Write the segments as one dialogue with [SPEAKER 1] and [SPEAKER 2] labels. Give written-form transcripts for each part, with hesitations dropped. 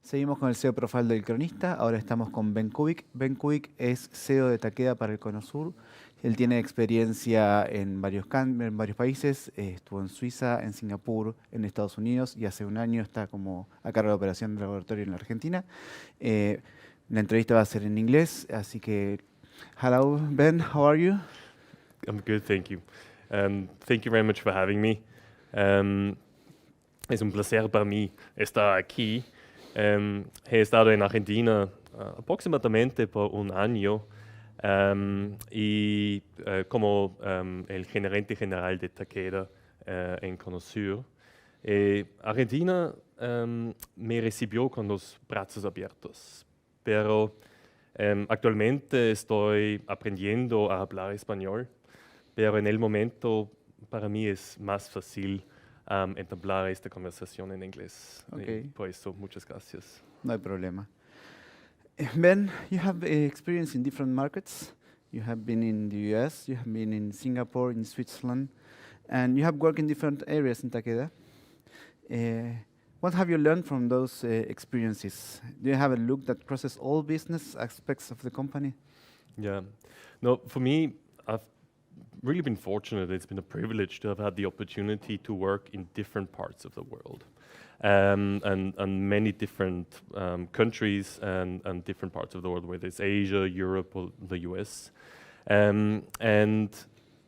[SPEAKER 1] Seguimos con el SEO Profile del cronista. Ahora estamos con Ben Kubik. Ben Kubik es CEO de Takeda para el Cono Sur. Él tiene experiencia en varios países. Estuvo en Suiza, en Singapur, en Estados Unidos y hace un año está como a cargo de operación de laboratorio en la Argentina. Eh, la entrevista va a ser en inglés, así que hello Ben, how are you?
[SPEAKER 2] I'm good, thank you. Thank you very much for having me. Es un placer para mí estar aquí. He estado en Argentina aproximadamente por un año y como el gerente general de Takeda en Cono Sur. Argentina me recibió con los brazos abiertos, pero actualmente estoy aprendiendo a hablar español, pero en el momento para mí es más fácil entablar esta conversación en inglés.
[SPEAKER 1] Okay.
[SPEAKER 2] Por eso, muchas gracias.
[SPEAKER 1] No hay problema. Ben, you have experience in different markets. You have been in the US, you have been in Singapore, in Switzerland, and you have worked in different areas in Takeda. What have you learned from those experiences? Do you have a look that crosses all business aspects of the company?
[SPEAKER 2] Yeah. No, for me, I've really been fortunate. It's been a privilege to have had the opportunity to work in different parts of the world. And many different countries and different parts of the world, whether it's Asia, Europe, or the US. And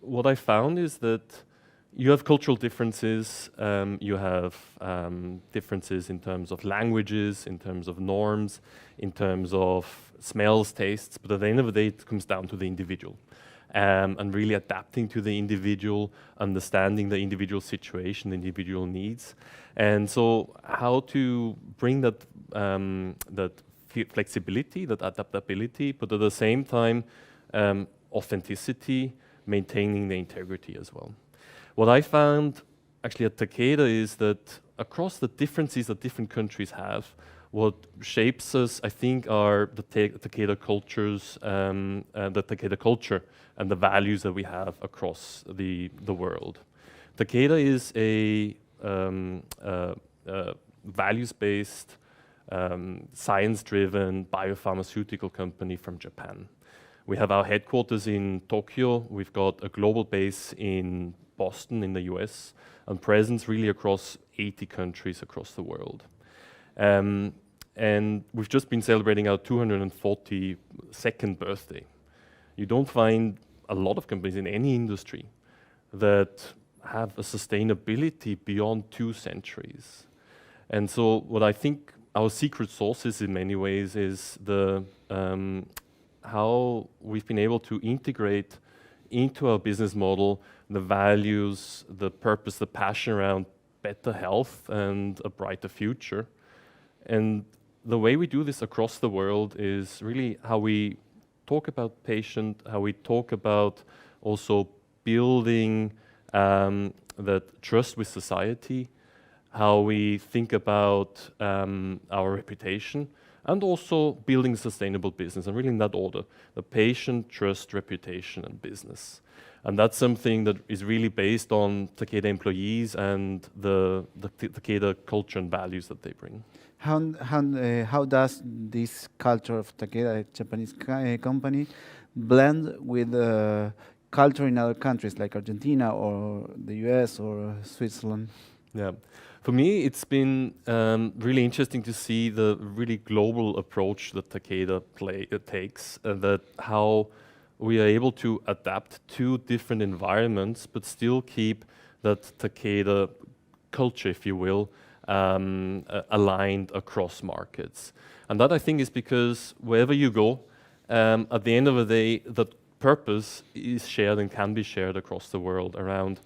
[SPEAKER 2] what I found is that you have cultural differences, you have differences in terms of languages, in terms of norms, in terms of smells, tastes, but at the end of the day, it comes down to the individual. And really adapting to the individual, understanding the individual situation, the individual needs. And so how to bring that, flexibility, that adaptability, but at the same time, authenticity, maintaining the integrity as well. What I found actually at Takeda is that across the differences that different countries have, what shapes us, I think, are the Takeda cultures, the Takeda culture and the values that we have across the world. Takeda is a values-based, science-driven biopharmaceutical company from Japan. We have our headquarters in Tokyo. We've got a global base in Boston in the US, and presence really across 80 countries across the world. And we've just been celebrating our 242nd birthday. You don't find a lot of companies in any industry that have a sustainability beyond 2 centuries. And so what I think our secret sauce is in many ways is the how we've been able to integrate into our business model the values, the purpose, the passion around better health and a brighter future. And the way we do this across the world is really how we talk about patient, how we talk about also building that trust with society, how we think about our reputation, and also building a sustainable business, and really in that order, the patient, trust, reputation, and business. And that's something that is really based on Takeda employees and the Takeda culture and values that they bring.
[SPEAKER 1] How does this culture of Takeda, a Japanese company, blend with culture in other countries like Argentina or the US or Switzerland?
[SPEAKER 2] Yeah. For me, it's been really interesting to see the really global approach that Takeda takes, that how we are able to adapt to different environments, but still keep that Takeda culture, if you will, aligned across markets. And that, I think, is because wherever you go, at the end of the day, that purpose is shared and can be shared across the world around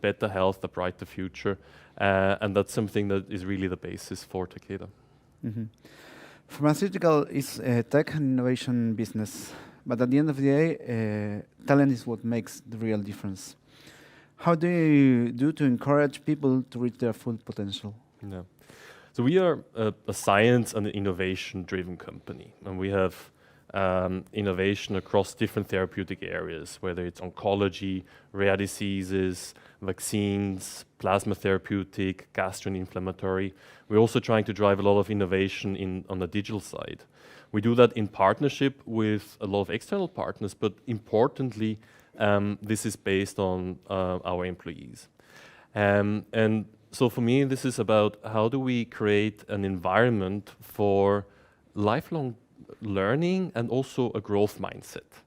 [SPEAKER 2] better health, a brighter future. And that's something that is really the basis for Takeda.
[SPEAKER 1] Mm-hmm. Pharmaceutical is a tech and innovation business, but at the end of the day, talent is what makes the real difference. How do you do to encourage people to reach their full potential?
[SPEAKER 2] Yeah. So we are a science and innovation-driven company, and we have innovation across different therapeutic areas, whether it's oncology, rare diseases, vaccines, plasma therapeutic, gastroinflammatory. We're also trying to drive a lot of innovation on the digital side. We do that in partnership with a lot of external partners, but importantly, this is based on our employees. And so for me, this is about how do we create an environment for lifelong learning and also a growth mindset.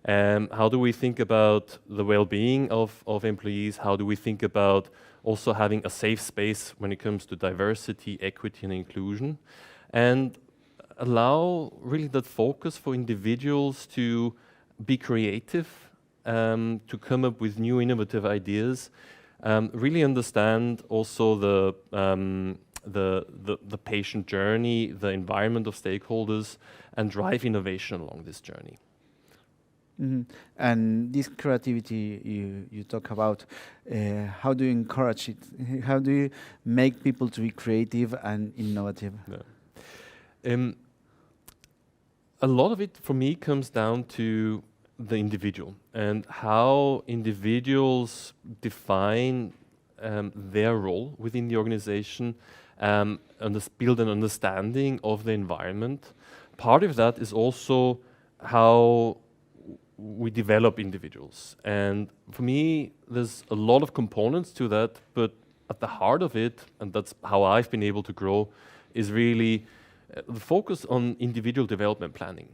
[SPEAKER 2] How do we think about the well-being of employees? How do we think about also having a safe space when it comes to diversity, equity, and inclusion? And allow really that focus for individuals to be creative, to come up with new innovative ideas, really understand also the patient journey, the environment of stakeholders, and drive innovation along this journey.
[SPEAKER 1] Mm-hmm. And this creativity you talk about, how do you encourage it? How do you make people to be creative and innovative?
[SPEAKER 2] Yeah. A lot of it for me comes down to the individual and how individuals define their role within the organization, and build an understanding of the environment. Part of that is also how we develop individuals. And for me, there's a lot of components to that, but at the heart of it, and that's how I've been able to grow, is really the focus on individual development planning.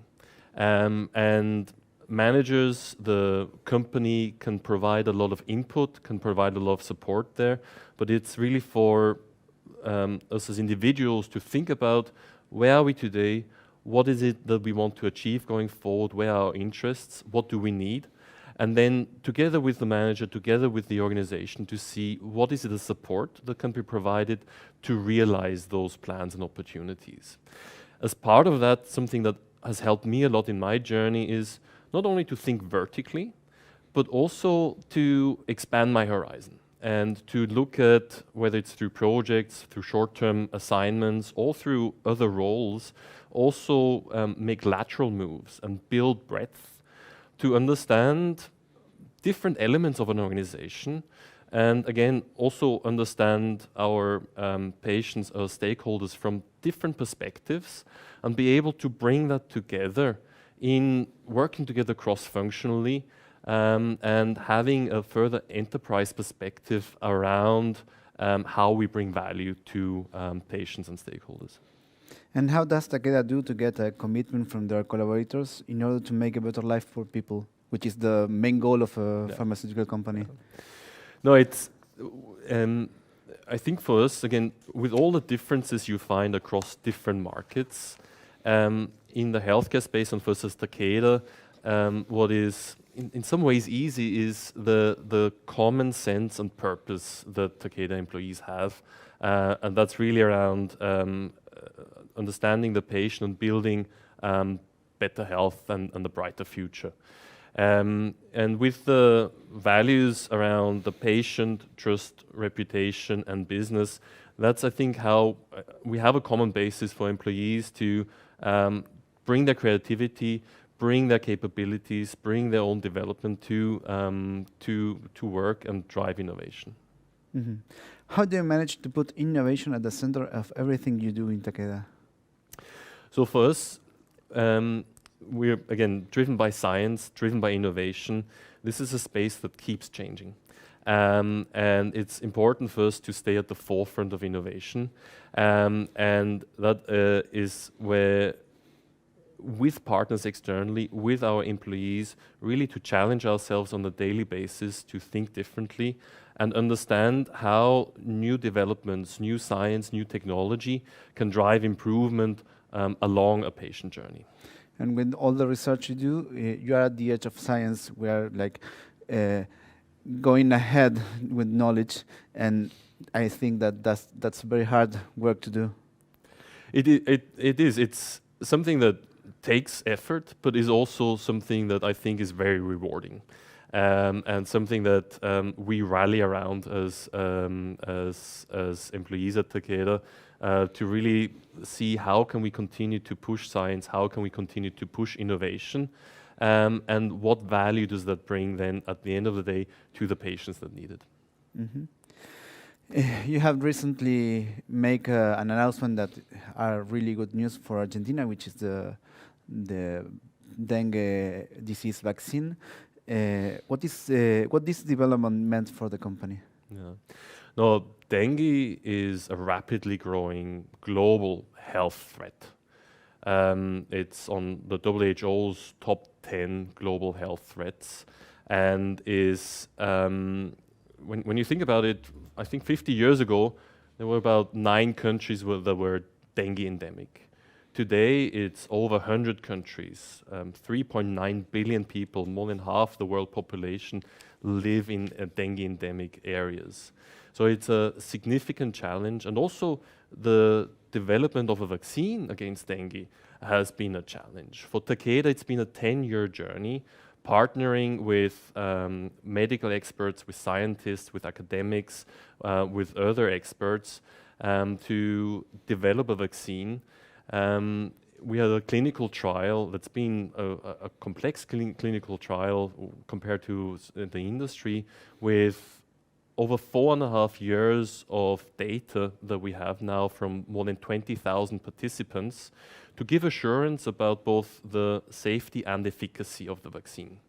[SPEAKER 2] And managers, the company can provide a lot of input, can provide a lot of support there, but it's really for us as individuals to think about where are we today, what is it that we want to achieve going forward, where are our interests, what do we need, and then together with the manager, together with the organization, to see what is the support that can be provided to realize those plans and opportunities. As part of that, something that has helped me a lot in my journey is not only to think vertically, but also to expand my horizon and to look at whether it's through projects, through short-term assignments, or through other roles, also make lateral moves and build breadth to understand different elements of an organization, and again, also understand our patients, our stakeholders from different perspectives, and be able to bring that together in working together cross-functionally, and having a further enterprise perspective around how we bring value to patients and stakeholders.
[SPEAKER 1] And how does Takeda do to get a commitment from their collaborators in order to make a better life for people, which is the main goal of a pharmaceutical company?
[SPEAKER 2] No, it's. I think for us, again, with all the differences you find across different markets, in the healthcare space and versus Takeda, what is in some ways easy is the common sense and purpose that Takeda employees have, and that's really around understanding the patient and building better health and a brighter future. And with the values around the patient, trust, reputation, and business, that's, I think, how we have a common basis for employees to bring their creativity, bring their capabilities, bring their own development to work and drive innovation.
[SPEAKER 1] Mm-hmm. How do you manage to put innovation at the center of everything you do in Takeda?
[SPEAKER 2] So for us, we're, again, driven by science, driven by innovation. This is a space that keeps changing. And it's important for us to stay at the forefront of innovation. And that is where, with partners externally, with our employees, really to challenge ourselves on a daily basis to think differently and understand how new developments, new science, new technology can drive improvement along a patient journey.
[SPEAKER 1] And with all the research you do, you are at the edge of science. We are like going ahead with knowledge, and I think that's very hard work to do.
[SPEAKER 2] It is. It's something that takes effort, but is also something that I think is very rewarding, and something that we rally around as employees at Takeda, to really see how can we continue to push science, how can we continue to push innovation, and what value does that bring then at the end of the day to the patients that need it.
[SPEAKER 1] You have recently made an announcement that are really good news for Argentina, which is the dengue disease vaccine. What this development meant for the company?
[SPEAKER 2] Yeah. No, dengue is a rapidly growing global health threat. It's on the WHO's top 10 global health threats, and is when you think about it, I think 50 years ago there were about 9 countries that were dengue endemic. Today it's over 100 countries, 3.9 billion people, more than half the world population live in dengue endemic areas. So it's a significant challenge, and also the development of a vaccine against dengue has been a challenge. For Takeda, it's been a 10-year journey, partnering with medical experts, with scientists, with academics, with other experts to develop a vaccine. We had a clinical trial that's been a complex clinical trial compared to the industry, with over 4.5 years of data that we have now from more than 20,000 participants to give assurance about both the safety and efficacy of the vaccine.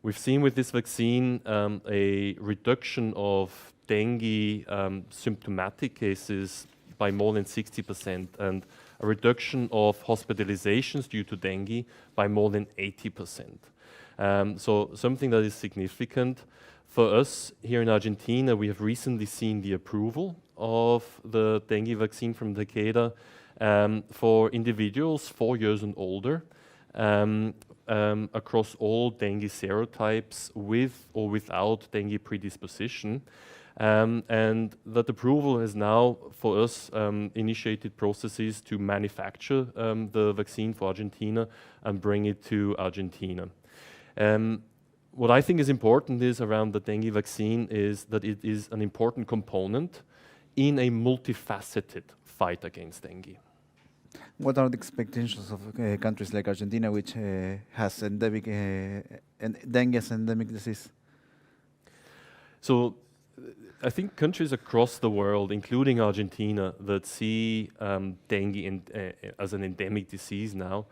[SPEAKER 2] We've seen with this vaccine a reduction of dengue symptomatic cases by more than 60%, and a reduction of hospitalizations due to dengue by more than 80%. So something that is significant. For us here in Argentina, we have recently seen the approval of the dengue vaccine from Takeda for individuals 4 years and older, across all dengue serotypes, with or without dengue predisposition. And that approval has now, for us, initiated processes to manufacture the vaccine for Argentina and bring it to Argentina. What I think is important is around the dengue vaccine is that it is an important component in a multifaceted fight against dengue.
[SPEAKER 1] What are the expectations of countries like Argentina, which has endemic dengue as endemic disease?
[SPEAKER 2] So I think countries across the world, including Argentina, that see dengue as an endemic disease now,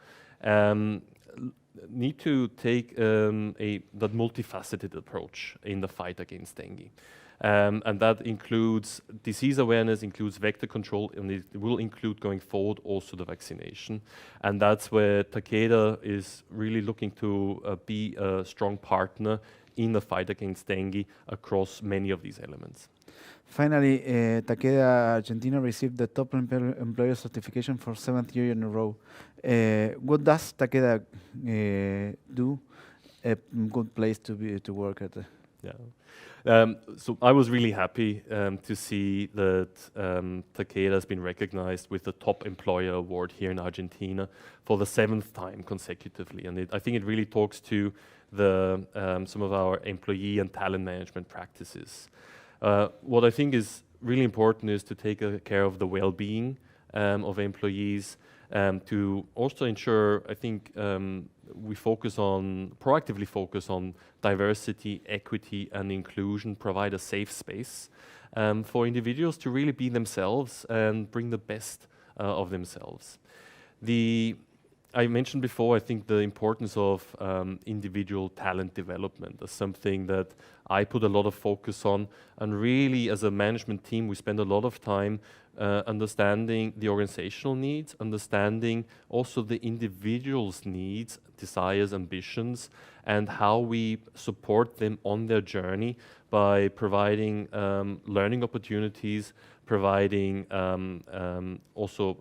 [SPEAKER 2] need to take that multifaceted approach in the fight against dengue. And that includes disease awareness, includes vector control, and it will include going forward also the vaccination. And that's where Takeda is really looking to be a strong partner in the fight against dengue across many of these elements.
[SPEAKER 1] Finally, Takeda Argentina received the top employer certification for 7th year in a row. What does Takeda do? A good place to work at.
[SPEAKER 2] Yeah. So I was really happy to see that Takeda has been recognized with the Top Employer Award here in Argentina for the 7th time consecutively. And I think it really talks to some of our employee and talent management practices. What I think is really important is to take care of the well-being of employees, to also ensure, I think, we proactively focus on diversity, equity, and inclusion, provide a safe space for individuals to really be themselves and bring the best of themselves. I mentioned before, I think the importance of individual talent development is something that I put a lot of focus on, and really as a management team we spend a lot of time understanding the organizational needs, understanding also the individual's needs, desires, ambitions, and how we support them on their journey by providing learning opportunities, providing also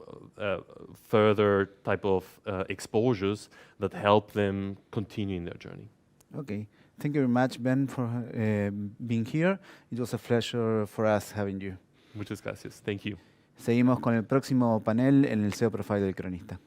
[SPEAKER 2] further type of exposures that help them continue in their journey.
[SPEAKER 1] Okay, thank you very much, Ben, for being here. It was a pleasure for us having you.
[SPEAKER 2] Muchas gracias. Thank you.
[SPEAKER 1] Seguimos con el próximo panel en el SEO Profile del Cronista.